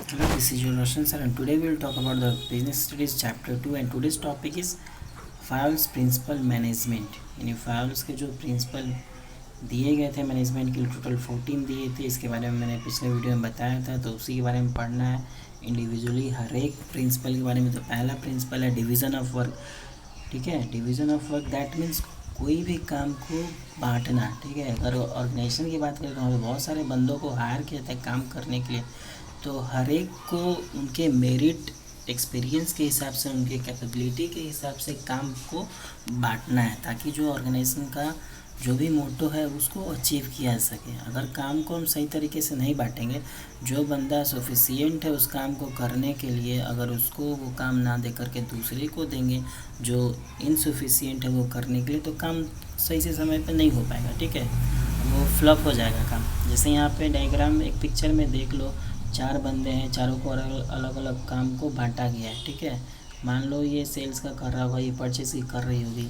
Hello, this is your Roshan sir, and today we will talk about the business studies chapter 2, and today's topic is Fayol's principle management. यानी Fayol's के जो principal दिए गए थे management के लिए total 14 दिए थे। इसके बारे में मैंने पिछले वीडियो में बताया था, तो उसी के बारे में पढ़ना है इंडिविजुअली हर एक प्रिंसिपल के बारे में। तो पहला प्रिंसिपल है डिवीज़न ऑफ वर्क। ठीक है, division of work that means कोई भी काम को बांटना। ठीक है, अगर ऑर्गेनाइजेशन की बात करें तो हमें बहुत सारे बंदों को हायर किया जाता है काम करने के लिए, तो हर एक को उनके मेरिट एक्सपीरियंस के हिसाब से, उनके कैपेबिलिटी के हिसाब से काम को बांटना है, ताकि जो ऑर्गेनाइजेशन का जो भी मोटो है उसको अचीव किया जा सके। अगर काम को हम सही तरीके से नहीं बांटेंगे, जो बंदा सफिशिएंट है उस काम को करने के लिए, अगर उसको वो काम ना दे करके दूसरे को देंगे जो इनसफिशिएंट है वो करने के लिए, तो काम सही से समय पे नहीं हो पाएगा। ठीक है, वो फ्लॉप हो जाएगा काम। जैसे यहाँ पे डायग्राम एक पिक्चर में देख लो, 4 बंदे हैं, चारों को अलग अलग काम को बांटा गया है। ठीक है, मान लो ये सेल्स का कर रहा होगा, ये परचेस की कर रही होगी।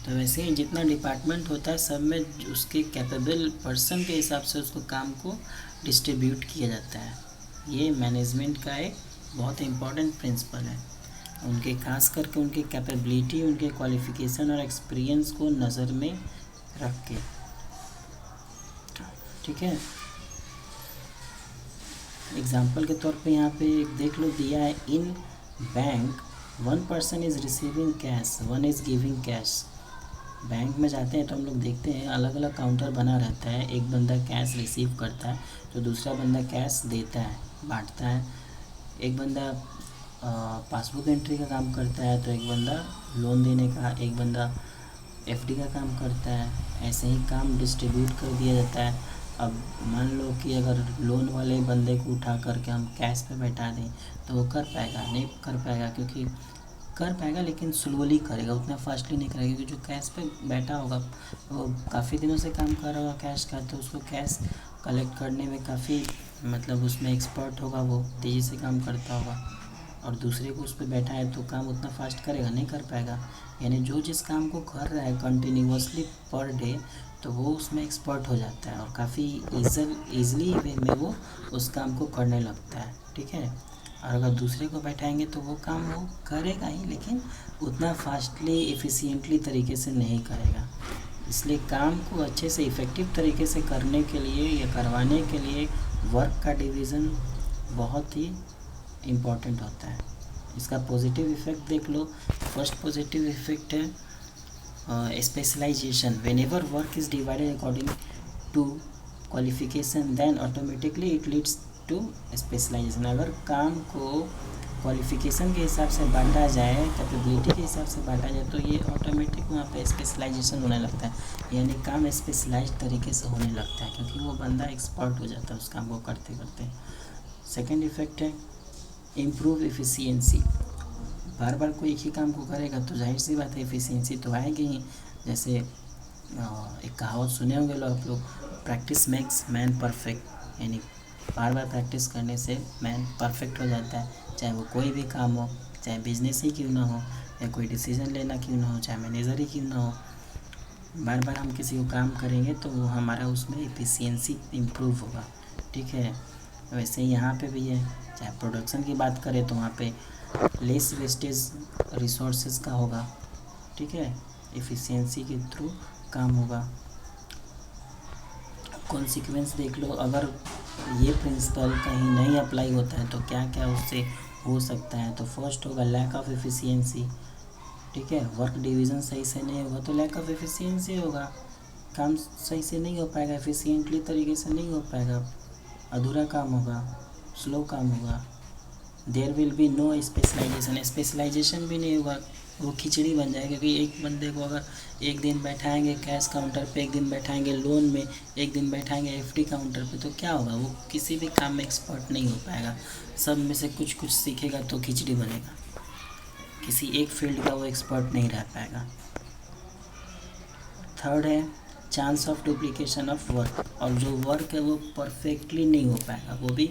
तो वैसे ही जितना डिपार्टमेंट होता है सब में उसके कैपेबल पर्सन के हिसाब से उसको काम को डिस्ट्रीब्यूट किया जाता है। ये मैनेजमेंट का एक बहुत इम्पॉर्टेंट प्रिंसिपल है। उनके खास करके उनकी कैपेबिलिटी, उनके क्वालिफ़िकेशन और एक्सपीरियंस को नज़र में रख के। ठीक है, एग्जाम्पल के तौर पे यहाँ पे देख लो, दिया है in bank 1 person is receiving cash, 1 is giving cash. Bank में जाते हैं तो हम लोग देखते हैं अलग अलग काउंटर बना रहता है। एक बंदा कैश रिसीव करता है तो दूसरा बंदा कैश देता है, बांटता है। एक बंदा पासबुक एंट्री का काम करता है, तो एक बंदा लोन देने का, एक बंदा एफडी का काम करता है। ऐसे ही काम डिस्ट्रीब्यूट कर दिया जाता है। अब मान लो कि अगर लोन वाले बंदे को उठा करके हम कैश पे बैठा दें तो वो कर पाएगा? नहीं कर पाएगा, क्योंकि कर पाएगा लेकिन स्लोली करेगा, उतना फास्टली नहीं करेगा। क्योंकि जो कैश पे बैठा होगा वो काफ़ी दिनों से काम कर रहा होगा कैश का, तो उसको कैश कलेक्ट करने में काफ़ी मतलब उसमें एक्सपर्ट होगा, वो तेज़ी से काम करता होगा। और दूसरे को उस पर बैठा है तो काम उतना फास्ट करेगा नहीं, कर पाएगा। यानी जो जिस काम को कर रहा है कंटिन्यूअसली पर डे, तो वो उसमें एक्सपर्ट हो जाता है और काफ़ी ईज़िली वे में वो उस काम को करने लगता है। ठीक है, और अगर दूसरे को बैठाएंगे तो वो काम वो करेगा ही, लेकिन उतना फास्टली एफिशिएंटली तरीके से नहीं करेगा। इसलिए काम को अच्छे से इफ़ेक्टिव तरीके से करने के लिए या करवाने के लिए वर्क का डिवीज़न बहुत ही इम्पॉर्टेंट होता है। इसका पॉजिटिव इफ़ेक्ट देख लो। फर्स्ट पॉजिटिव इफ़ेक्ट है specialisation. Whenever work is divided according to qualification then automatically it leads to specialisation. अगर काम को क्वालिफिकेशन के हिसाब से बांटा जाए, कैपेबिलिटी के हिसाब से बांटा जाए, तो ये ऑटोमेटिक वहाँ पे स्पेशलाइजेशन होने लगता है। यानी काम स्पेशलाइज तरीके से होने लगता है, क्योंकि वो बंदा एक्सपर्ट हो जाता है उस काम को करते करते। सेकेंड इफ़ेक्ट है इम्प्रूव एफिशिएंसी। बार बार कोई एक ही काम को करेगा तो जाहिर सी बात है एफिशिएंसी तो आएगी ही। जैसे एक कहावत सुने होंगे लोग आप लोग, प्रैक्टिस मेक्स मैन परफेक्ट। यानी बार बार प्रैक्टिस करने से मैन परफेक्ट हो जाता है, चाहे वो कोई भी काम हो, चाहे बिजनेस ही क्यों ना हो, या कोई डिसीजन लेना क्यों ना हो, चाहे मैनेजर ही क्यों ना हो। बार बार हम किसी को काम करेंगे तो वो हमारा उसमें एफिशिएंसी इम्प्रूव होगा। ठीक है, वैसे ही यहाँ पे भी है। चाहे प्रोडक्शन की बात करें तो वहाँ पे लेस वेस्टेज रिसोर्सेज का होगा। ठीक है, एफिशिएंसी के थ्रू काम होगा। कॉन्सिक्वेंस देख लो, अगर ये प्रिंसिपल कहीं नहीं अप्लाई होता है तो क्या क्या उससे हो सकता है। तो फर्स्ट होगा लैक ऑफ एफिशिएंसी। ठीक है, वर्क डिवीज़न सही से नहीं होगा तो लैक ऑफ एफिशिएंसी होगा, काम सही से नहीं हो पाएगा, एफिशिएंटली तरीके से नहीं हो पाएगा, अधूरा काम होगा, स्लो काम होगा। There will be no specialisation, specialisation भी नहीं होगा, वो खिचड़ी बन जाएगी। क्योंकि एक बंदे को अगर एक दिन बैठाएंगे कैश काउंटर पे, एक दिन बैठाएंगे लोन में, एक दिन बैठाएंगे एफडी काउंटर पे, तो क्या होगा, वो किसी भी काम में एक्सपर्ट नहीं हो पाएगा। सब में से कुछ कुछ सीखेगा तो खिचड़ी बनेगा, किसी एक फील्ड का वो एक्सपर्ट नहीं रह पाएगा। थर्ड है chance of duplication of work, और जो वर्क है वो परफेक्टली नहीं हो पाएगा, वो भी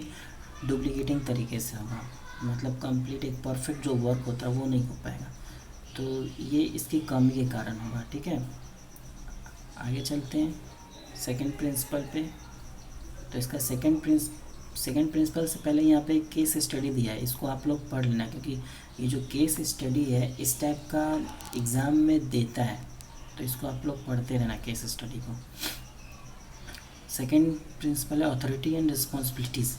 डुप्लीकेटिंग तरीके से होगा। मतलब कंप्लीट एक परफेक्ट जो वर्क होता है वो नहीं हो पाएगा, तो ये इसकी कमी के कारण होगा। ठीक है, आगे चलते हैं सेकंड प्रिंसिपल पे। तो इसका सेकंड सेकंड प्रिंसिपल से पहले यहाँ पे एक केस स्टडी दिया है, इसको आप लोग पढ़ लेना, क्योंकि ये जो केस स्टडी है इस टाइप का एग्ज़ाम में देता है, तो इसको आप लोग पढ़ते रहना केस स्टडी को। सेकंड प्रिंसिपल है अथॉरिटी एंड रिस्पॉन्सिबिलिटीज़।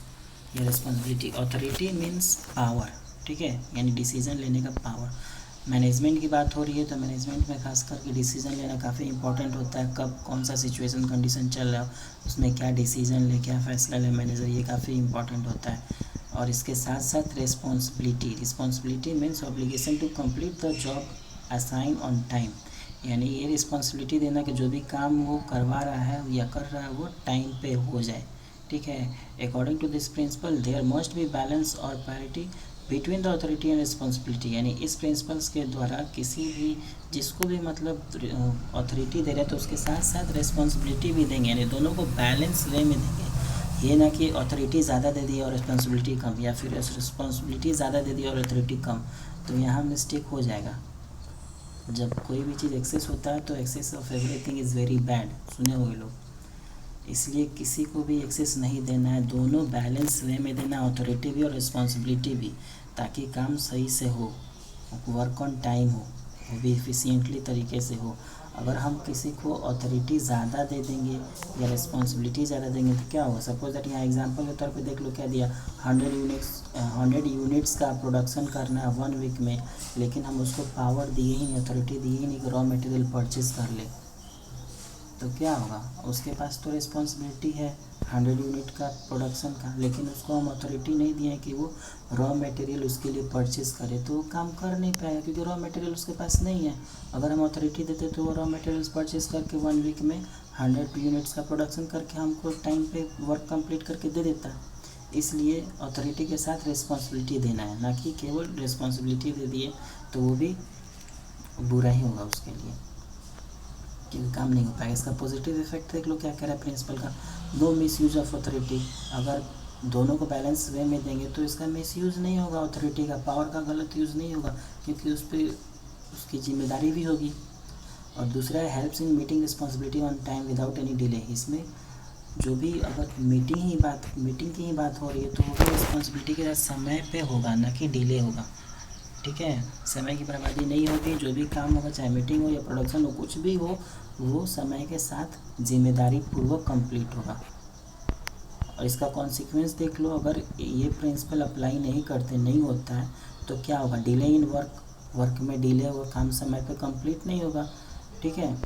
ये रिस्पॉन्सिबिलिटी, अथॉरिटी मीन्स पावर, ठीक है, यानी डिसीजन लेने का पावर। मैनेजमेंट की बात हो रही है तो मैनेजमेंट में खास करके डिसीजन लेना काफ़ी इंपॉर्टेंट होता है, कब कौन सा सिचुएशन कंडीशन चल रहा है उसमें क्या डिसीजन ले, क्या फैसला ले मैनेजर, ये काफ़ी इंपॉर्टेंट होता है। और इसके साथ साथ responsibility, responsibility means obligation to complete the job assign on time, यानी ये रिस्पॉन्सिबिलिटी देना कि जो भी काम वो करवा रहा है या कर रहा है वो टाइम पे हो जाए, ठीक है। According to this principle there must be balance और parity between the authority and responsibility, यानी इस प्रिंसिपल्स के द्वारा किसी भी जिसको भी मतलब अथॉरिटी दे रहे हैं तो उसके साथ साथ रिस्पॉन्सिबिलिटी भी देंगे, यानी दोनों को बैलेंस वे में देंगे। ये ना कि अथॉरिटी ज़्यादा दे दी और रिस्पॉन्सिबिलिटी कम, या फिर रिस्पॉन्सिबिलिटी ज़्यादा दे दी और अथॉरिटी कम, तो यहाँ मिस्टेक हो जाएगा। जब कोई भी चीज़ एक्सेस होता है तो excess of everything is very bad, सुने होंगे लोग, इसलिए किसी को भी एक्सेस नहीं देना है, दोनों बैलेंस वे में देना, अथॉरिटी भी और रिस्पॉन्सिबिलिटी भी, ताकि काम सही से हो, वर्क ऑन टाइम हो, वो भी एफिशिएंटली तरीके से हो। अगर हम किसी को अथॉरिटी ज़्यादा दे देंगे या रिस्पॉन्सिबिलिटी ज़्यादा देंगे तो क्या होगा, सपोज दैट यहाँ एग्जांपल के तौर पे देख लो क्या दिया, 100 यूनिट्स का प्रोडक्शन करना है 1 वीक में, लेकिन हम उसको पावर दिए ही नहीं, अथॉरिटी दिए ही नहीं कि रॉ मटेरियल परचेज़ कर ले, तो क्या होगा, उसके पास तो रिस्पॉन्सिबिलिटी है 100 यूनिट का प्रोडक्शन का, लेकिन उसको हम अथॉरिटी नहीं दिए कि वो रॉ मटेरियल उसके लिए परचेज़ करे, तो वो काम कर नहीं पाएगा क्योंकि रॉ मटेरियल उसके पास नहीं है। अगर हम अथॉरिटी देते तो वो रॉ मटेरियल्स परचेज़ करके 1 वीक में 100 यूनिट्स का प्रोडक्शन करके हमको टाइम पे वर्क कंप्लीट करके दे देता। इसलिए अथॉरिटी के साथ रिस्पॉन्सिबिलिटी देना है, ना कि केवल रिस्पॉन्सिबिलिटी दे दिए तो वो भी बुरा ही होगा उसके लिए, क्योंकि काम नहीं हो पाएगा। इसका पॉजिटिव इफेक्ट देख लो क्या कह रहा है प्रिंसिपल का, no misuse of authority. अगर दोनों को बैलेंस वे में देंगे तो इसका मिस यूज़ नहीं होगा, अथॉरिटी का पावर का गलत यूज़ नहीं होगा, क्योंकि उस पर उसकी जिम्मेदारी भी होगी। और दूसरा है helps in meeting responsibility on time without any delay. इसमें जो भी अगर मीटिंग की ही बात हो रही है तो वो भी रिस्पॉन्सिबिलिटी के साथ समय पे होगा, ना कि डिले होगा, ठीक है। समय की बर्बादी नहीं होगी, जो भी काम होगा चाहे मीटिंग हो या प्रोडक्शन हो, कुछ भी हो, वो समय के साथ जिम्मेदारी पूर्वक कंप्लीट होगा। और इसका कॉन्सिक्वेंस देख लो, अगर ये प्रिंसिपल अप्लाई नहीं होता है तो क्या होगा, डिले इन वर्क में डिले होगा, काम समय पे कंप्लीट नहीं होगा, ठीक है।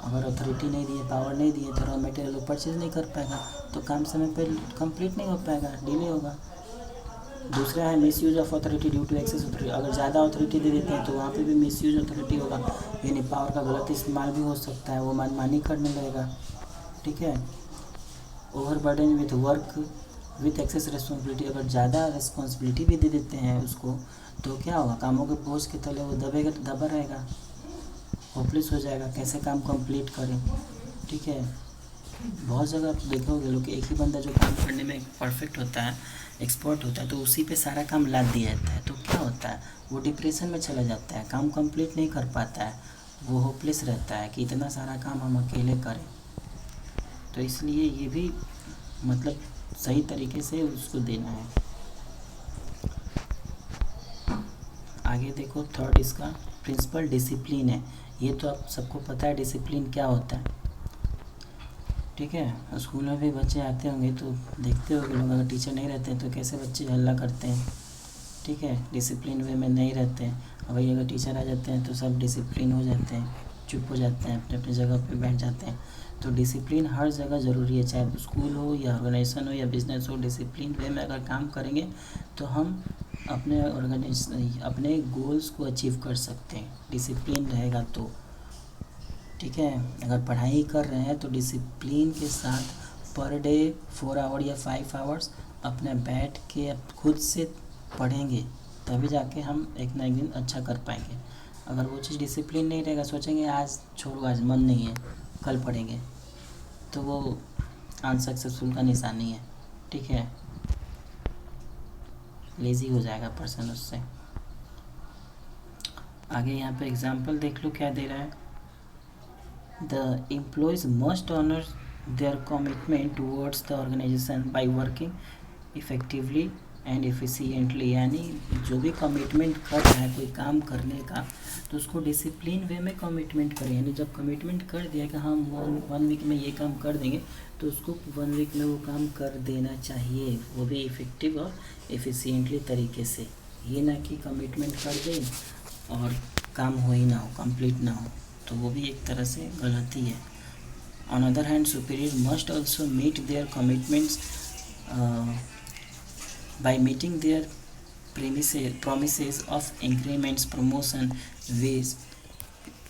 अगर अथॉरिटी नहीं दी है, पावर नहीं दी है तो रॉ मटेरियल वो परचेज नहीं कर पाएगा, तो काम समय पे कंप्लीट नहीं हो पाएगा, डिले होगा। दूसरा है misuse of authority due to excess authority. अगर ज़्यादा अथॉरिटी दे देते हैं तो वहाँ पे भी मिस यूज अथॉरिटी होगा, यानी पावर का गलत इस्तेमाल भी हो सकता है, वो मनमानी करने लगेगा, ठीक है। Over burden with work with access responsibility. अगर ज़्यादा रिस्पॉन्सिबिलिटी भी दे देते हैं उसको तो क्या होगा, कामों के बोझ के तले वो दबा रहेगा, होपलेस हो जाएगा, कैसे काम कंप्लीट करें, ठीक है। बहुत जगह आप देखोगे लोग कि एक ही बंदा जो काम करने में परफेक्ट होता है, एक्सपर्ट होता है, तो उसी पे सारा काम लाद दिया जाता है, तो क्या होता है, वो डिप्रेशन में चला जाता है, काम कंप्लीट नहीं कर पाता है, वो होपलेस रहता है कि इतना सारा काम हम अकेले करें। तो इसलिए ये भी मतलब सही तरीके से उसको देना है। आगे देखो थर्ड इसका प्रिंसिपल डिसिप्लिन है। ये तो आप सबको पता है डिसिप्लिन क्या होता है, ठीक है। स्कूल में भी बच्चे आते होंगे तो देखते होंगे लोग, अगर टीचर नहीं रहते हैं तो कैसे बच्चे हल्ला करते हैं, ठीक है, डिसिप्लिन वे में नहीं रहते हैं। और वही अगर टीचर आ जाते हैं तो सब डिसिप्लिन हो जाते हैं, चुप हो जाते हैं, अपने अपने जगह पे बैठ जाते हैं। तो डिसिप्लिन हर जगह ज़रूरी है, चाहे स्कूल हो या ऑर्गेनाइजेशन हो या बिजनेस हो, डिसिप्लिन वे में अगर काम करेंगे तो हम अपने गोल्स को अचीव कर सकते हैं, डिसिप्लिन रहेगा तो, ठीक है। अगर पढ़ाई कर रहे हैं तो डिसिप्लिन के साथ पर डे 4 आवर या 5 आवर्स अपने बैठ के खुद से पढ़ेंगे, तभी जाके हम एक ना एक दिन अच्छा कर पाएंगे। अगर वो चीज़ डिसिप्लिन नहीं रहेगा, सोचेंगे आज छोड़ो, आज मन नहीं है, कल पढ़ेंगे, तो वो अनसक्सेसफुल का निशानी है, ठीक है, लेज़ी हो जाएगा पर्सन उससे। आगे यहाँ पे एग्जाम्पल देख लो क्या दे रहा है, the employees must honour their commitment towards the organization by working effectively and efficiently, यानी जो भी कमिटमेंट कर रहा है कोई काम करने का तो उसको डिसिप्लिन वे में कमिटमेंट करें। यानी जब कमिटमेंट कर दिया कि हम वन वीक में ये काम कर देंगे तो उसको 1 वीक में वो काम कर देना चाहिए, वो भी इफ़ेक्टिव और एफिशिएंटली तरीके से। ये ना कि कमिटमेंट कर दें और काम हो ही ना हो, कंप्लीट ना हो, तो वो भी एक तरह से गलती है। On other hand, superior must also meet their commitments by meeting their promises of increments, promotion, wage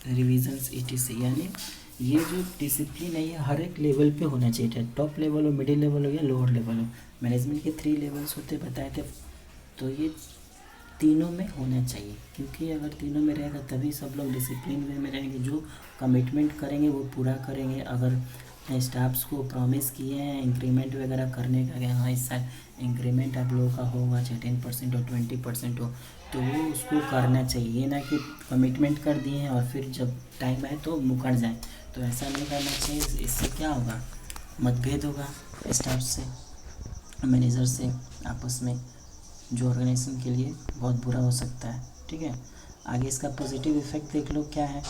revisions etc। यानी ये जो डिसिप्लिन है ये हर एक लेवल पे होना चाहिए, चाहे टॉप लेवल हो, मिडिल लेवल हो या लोअर लेवल हो। मैनेजमेंट के 3 लेवल्स होते बताए थे, तो ये तीनों में होना चाहिए, क्योंकि अगर तीनों में रहेगा तभी सब लोग डिसिप्लिन वे में रहेंगे। जो कमिटमेंट करेंगे वो पूरा करेंगे। अगर स्टाफ्स को प्रॉमिस किए हैं इंक्रीमेंट वगैरह करने का कि हाँ इस साल इंक्रीमेंट आप लोगों का होगा, चाहे 10% हो 20% हो, तो वो उसको करना चाहिए। ये ना कि कमिटमेंट कर दिए हैं और फिर जब टाइम आए तो मुकर जाए, तो ऐसा नहीं करना चाहिए। इससे क्या होगा, मतभेद होगा स्टाफ से, मैनेजर से आपस में, जो ऑर्गेनाइजेशन के लिए बहुत बुरा हो सकता है। ठीक है, आगे इसका पॉजिटिव इफेक्ट देख लो क्या है।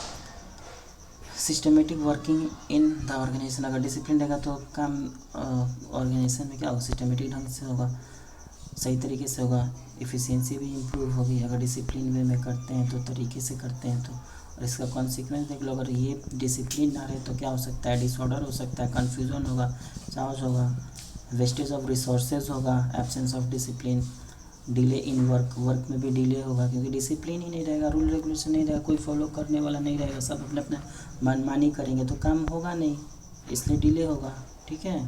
Systematic working in the organisation, अगर डिसिप्लिन रहेगा तो काम ऑर्गेनाइजेशन में क्या होगा, सिस्टमेटिक ढंग से होगा, सही तरीके से होगा, इफ़िशियंसी भी इम्प्रूव होगी। अगर डिसिप्लिन वे में करते हैं तो तरीके से करते हैं तो। और इसका कॉन्सिक्वेंस देख लो, अगर ये डिसिप्लिन ना रहे तो क्या हो सकता है, डिसऑर्डर हो सकता है, कन्फ्यूज़न होगा, चार्ज होगा, वेस्टेज ऑफ रिसोर्सेज होगा, absence of discipline, delay in work में भी डिले होगा, क्योंकि डिसिप्लिन ही नहीं रहेगा, रूल रेगुलेशन नहीं रहेगा, कोई फॉलो करने वाला नहीं रहेगा, सब अपने अपना मनमानी करेंगे तो काम होगा नहीं, इसलिए डिले होगा। ठीक है,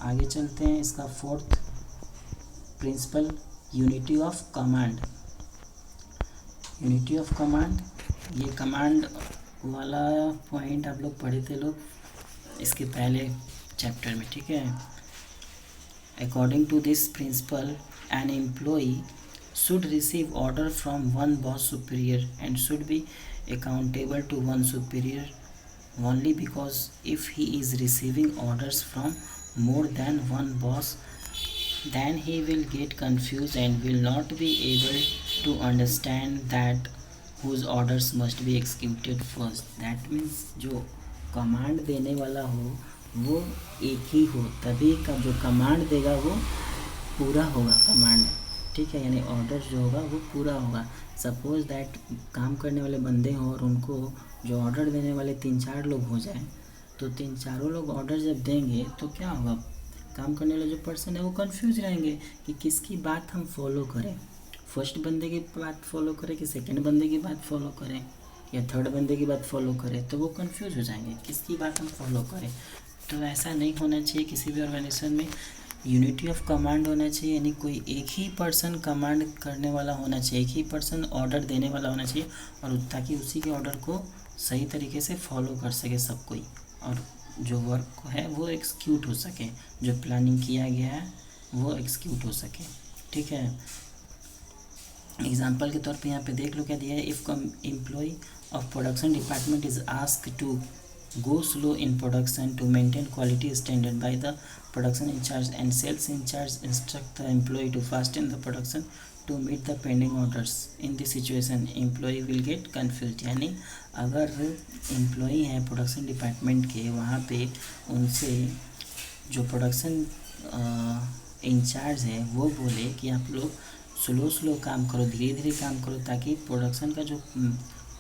आगे चलते हैं। इसका 4th principle, unity of command. Unity of command, ये कमांड वाला पॉइंट आप लोग पढ़े थे लोग इसके पहले चैप्टर में। ठीक है, according to this principle an employee should receive order from one boss superior and should be accountable to one superior only, because if he is receiving orders from more than one boss then he will get confused and will not be able to understand that whose orders must be executed first। that means जो command देने वाला हो वो एक ही हो, तभी का जो कमांड देगा वो पूरा होगा कमांड। ठीक है, यानी ऑर्डर जो होगा वो पूरा होगा। सपोज दैट काम करने वाले बंदे हों और उनको जो ऑर्डर देने वाले 3-4 लोग हो जाएं, तो 3-4 लोग ऑर्डर जब देंगे तो क्या होगा, काम करने वाला जो पर्सन है वो कंफ्यूज रहेंगे कि किसकी बात हम फॉलो करें, फर्स्ट बंदे की बात फॉलो करें कि सेकंड बंदे की बात फॉलो करें या थर्ड बंदे की बात फॉलो करें, तो वो कंफ्यूज हो जाएंगे किसकी बात हम फॉलो करें। तो ऐसा नहीं होना चाहिए किसी भी ऑर्गेनाइजेशन में। यूनिटी ऑफ कमांड होना चाहिए, यानी कोई एक ही पर्सन कमांड करने वाला होना चाहिए, एक ही पर्सन ऑर्डर देने वाला होना चाहिए, और ताकि उसी के ऑर्डर को सही तरीके से फॉलो कर सके सब कोई, और जो वर्क है वो एक्सिक्यूट हो सके, जो प्लानिंग किया गया है वो एक्सिक्यूट हो सके। ठीक है, एग्जांपल के तौर पे यहाँ पे देख लो क्या दिया है। If employee of production department is asked to go slow in production to maintain quality standard by the production in charge, and sales in charge instruct the employee to fasten the production to meet the pending orders। in this situation employee will get confused। यानी अगर employee हैं production department के, वहाँ पे उनसे जो production in charge है वो बोले कि आप लोग स्लो काम करो, धीरे धीरे काम करो, ताकि प्रोडक्शन का जो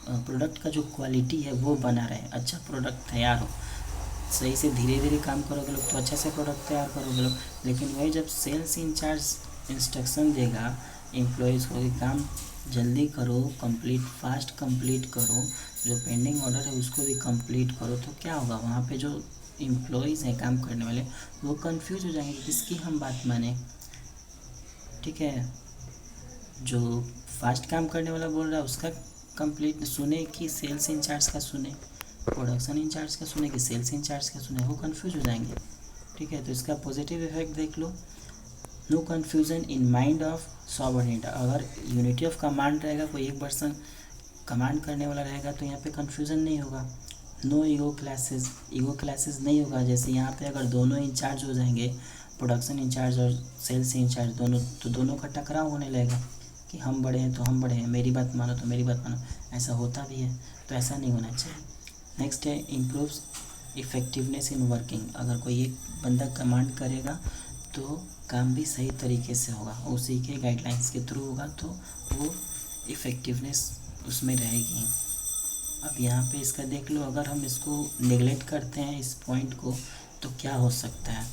प्रोडक्ट का जो क्वालिटी है वो बना रहे, अच्छा प्रोडक्ट तैयार हो। सही से धीरे धीरे काम करोगे लोग तो अच्छा से प्रोडक्ट तैयार करोगे लोग। लेकिन वही जब सेल्स इंचार्ज इंस्ट्रक्शन देगा एम्प्लॉयज़ को कि काम जल्दी करो, फास्ट कंप्लीट करो, जो पेंडिंग ऑर्डर है उसको भी कंप्लीट करो, तो क्या होगा, वहाँ पे जो एम्प्लॉयज़ हैं काम करने वाले वो कंफ्यूज हो जाएंगे किसकी हम बात माने। ठीक है, जो फास्ट काम करने वाला बोल रहा है उसका कंप्लीट सुने कि सेल्स इंचार्ज का सुने, प्रोडक्शन इंचार्ज का सुने कि सेल्स इंचार्ज का सुने, वो कंफ्यूज हो जाएंगे। ठीक है, तो इसका पॉजिटिव इफेक्ट देख लो। No confusion in mind of sovereignty, अगर यूनिटी ऑफ कमांड रहेगा, कोई एक पर्सन कमांड करने वाला रहेगा तो यहाँ पे कन्फ्यूज़न नहीं होगा। नो ईगो क्लासेस नहीं होगा। जैसे यहाँ पे अगर दोनों इंचार्ज हो जाएंगे प्रोडक्शन इंचार्ज और सेल्स इंचार्ज दोनों, तो दोनों का टकराव होने लगेगा कि हम बड़े हैं तो हम बड़े हैं, मेरी बात मानो तो मेरी बात मानो, ऐसा होता भी है। तो ऐसा नहीं होना चाहिए। नेक्स्ट है इम्प्रूव्स इफ़ेक्टिवनेस इन वर्किंग। अगर कोई एक बंदा कमांड करेगा तो काम भी सही तरीके से होगा, उसी के गाइडलाइंस के थ्रू होगा, तो वो इफ़ेक्टिवनेस उसमें रहेगी। अब यहाँ पे इसका देख लो, अगर हम इसको नेगलेक्ट करते हैं इस पॉइंट को तो क्या हो सकता है।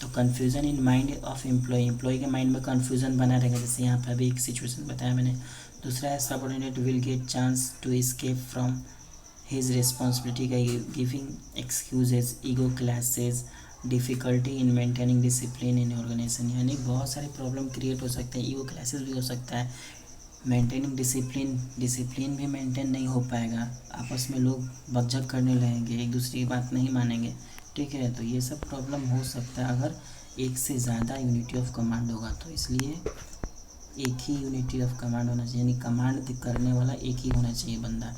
तो confusion in mind of employee के माइंड में कन्फ्यूज़न बना रहेगा, जैसे यहाँ पे अभी एक सिचुएशन बताया मैंने। दूसरा है subordinate will get chance to escape from his responsibility का giving excuses, ego clashes, difficulty in maintaining discipline in organisation. यानी बहुत सारे प्रॉब्लम क्रिएट हो सकते हैं, ईगो क्लैसेस भी हो सकता है, मेंटेनिंग डिसिप्लिन भी मेंटेन नहीं हो पाएगा, आपस में लोग बकझक करने लगेंगे, एक दूसरे की बात नहीं मानेंगे। ठीक है, तो ये सब प्रॉब्लम हो सकता है अगर एक से ज़्यादा यूनिटी ऑफ कमांड होगा। तो इसलिए एक ही यूनिटी ऑफ कमांड होना चाहिए, यानी कमांड करने वाला एक ही होना चाहिए बंदा।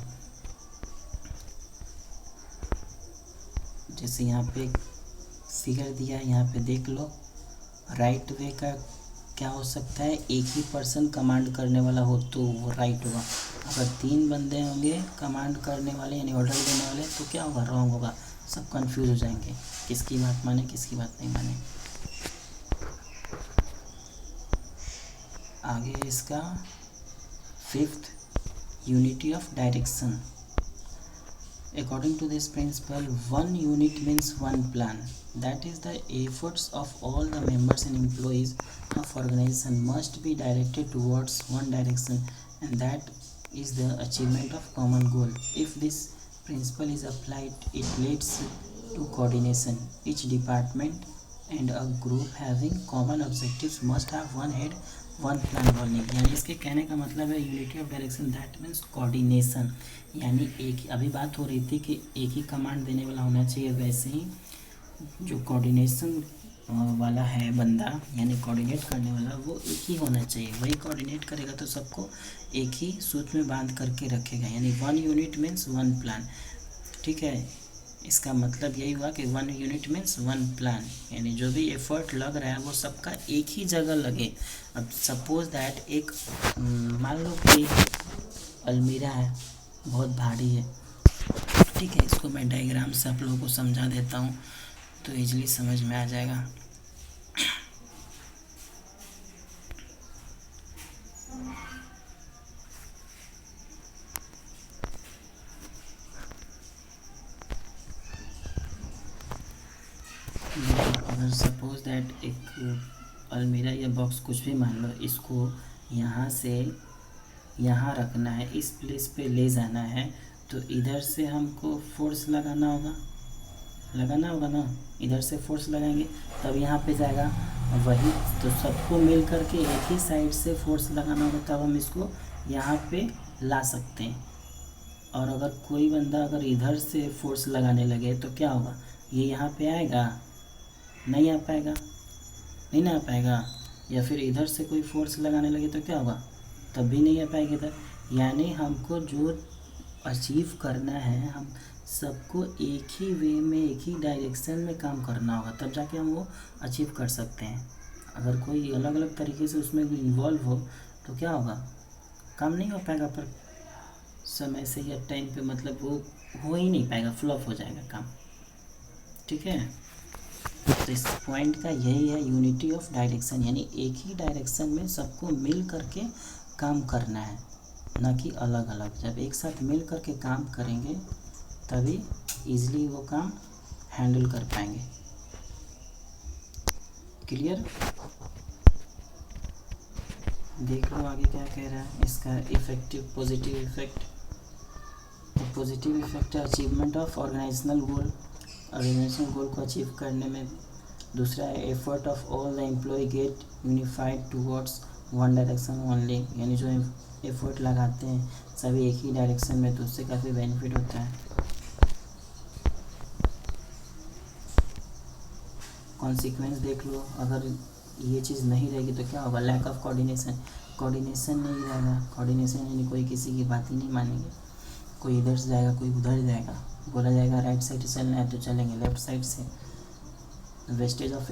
जैसे यहाँ पे फिगर दिया है, यहाँ पे देख लो, राइट वे का क्या हो सकता है, एक ही पर्सन कमांड करने वाला हो तो वो राइट होगा। अगर 3 बंदे होंगे कमांड करने वाले यानी ऑर्डर देने वाले तो क्या होगा, रॉन्ग होगा, सब कंफ्यूज हो जाएंगे, किसकी बात माने किसकी बात नहीं माने। आगे इसका 5th unity of direction. According to this principle, one unit means one plan. That is, the efforts of all the members and employees of organization must be directed towards one direction, and that is the achievement of common goal. If this principle is applied, it leads to coordination. Each department and a group having common objectives must have one head, one plan bowling. यानी इसके कहने का मतलब है unity of direction, that means coordination. यानी एक अभी बात हो रही थी कि एक ही कमांड देने वाला होना चाहिए, वैसे ही जो कोऑर्डिनेशन वाला है बंदा यानी कोऑर्डिनेट करने वाला वो एक ही होना चाहिए, वही कोऑर्डिनेट करेगा तो सबको एक ही सूत्र में बांध करके रखेगा। यानी one unit means one plan. ठीक है, इसका मतलब यही हुआ कि one unit means one plan, यानी जो भी एफर्ट लग रहा है वो सबका एक ही जगह लगे। अब सपोज दैट एक मान लो कि अलमीरा है, बहुत भारी है। ठीक है, इसको मैं डायग्राम से आप लोगों को समझा देता हूँ तो इजीली समझ में आ जाएगा। अगर सपोज दैट एक अलमीरा या बॉक्स कुछ भी मान लो, इसको यहाँ से यहाँ रखना है, इस प्लेस पे ले जाना है, तो इधर से हमको फोर्स लगाना होगा ना, इधर से फोर्स लगाएंगे तब यहाँ पे जाएगा। वही तो सबको मिल करके एक ही साइड से फोर्स लगाना होगा, तब हम इसको यहाँ पे ला सकते हैं। और अगर कोई बंदा अगर इधर से फोर्स लगाने लगे तो क्या होगा, ये यहाँ पे आएगा, नहीं आ पाएगा। या फिर इधर से कोई फोर्स लगाने लगे तो क्या होगा, तब भी नहीं आ पाएगा इधर। यानी हमको जो अचीव करना है, हम सबको एक ही वे में एक ही डायरेक्शन में काम करना होगा, तब जाके हम वो अचीव कर सकते हैं। अगर कोई अलग अलग तरीके से उसमें इन्वॉल्व हो तो क्या होगा, काम नहीं हो पाएगा, पर समय से या टाइम पे मतलब वो हो ही नहीं पाएगा, फ्लॉप हो जाएगा काम। ठीक है, तो इस पॉइंट का यही है यूनिटी ऑफ डायरेक्शन, यानी एक ही डायरेक्शन में सबको मिल करके काम करना है, ना कि अलग अलग। जब एक साथ मिल करके काम करेंगे तभी इजीली वो काम हैंडल कर पाएंगे। क्लियर? देख लो आगे क्या कह रहा है इसका effective positive effect. Positive effect है achievement of organisational goal, organisational goal को अचीव करने में। दूसरा है effort of all the employ get unified towards one direction only, यानी जो एफर्ट लगाते हैं सभी एक ही डायरेक्शन में, तो उससे काफ़ी बेनिफिट होता है। कॉन्सिक्वेंस देख लो, अगर ये चीज़ नहीं रहेगी तो क्या होगा, लैक ऑफ कोऑर्डिनेशन नहीं रहेगा। कोऑर्डिनेशन यानी कोई किसी की बात ही नहीं मानेंगे, कोई इधर से जाएगा कोई उधर जाएगा, बोला जाएगा राइट साइड से चलना है तो चलेंगे लेफ्ट साइड से। वेस्टेज ऑफ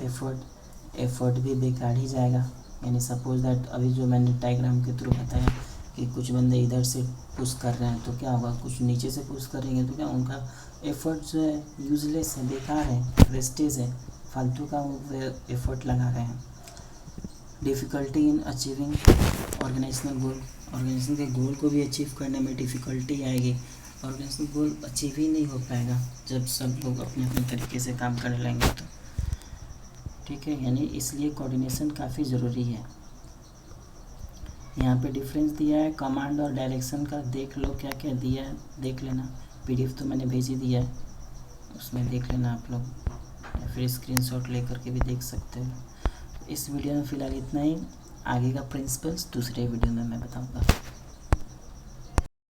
एफर्ट भी बेकार ही जाएगा। यानी सपोज दैट अभी जो मैंने डायग्राम के थ्रू बताया कि कुछ बंदे इधर से पुश कर रहे हैं तो क्या होगा, कुछ नीचे से पुश करेंगे तो क्या उनका एफर्ट जो है यूजलेस है, बेकार है, वेस्टेज है, फालतू का वो एफर्ट लगा रहे हैं। Difficulty in achieving organisational goal, organisation के गोल को भी अचीव करने में डिफ़िकल्टी आएगी। ऑर्गेनाइजेशनल गोल अचीव ही नहीं हो पाएगा जब सब लोग अपने अपने तरीके से काम करने लगेंगे तो, ठीक है। यानी इसलिए कोऑर्डिनेशन काफ़ी ज़रूरी है। यहाँ पे डिफरेंस दिया है कमांड और डायरेक्शन का, देख लो क्या क्या दिया है, देख लेना। पीडीएफ तो मैंने भेज ही दिया है, उसमें देख लेना आप लोग, या फिर स्क्रीनशॉट लेकर के भी देख सकते हो। इस वीडियो में फ़िलहाल इतना ही, आगे का प्रिंसिपल्स दूसरे वीडियो में मैं बताऊँगा।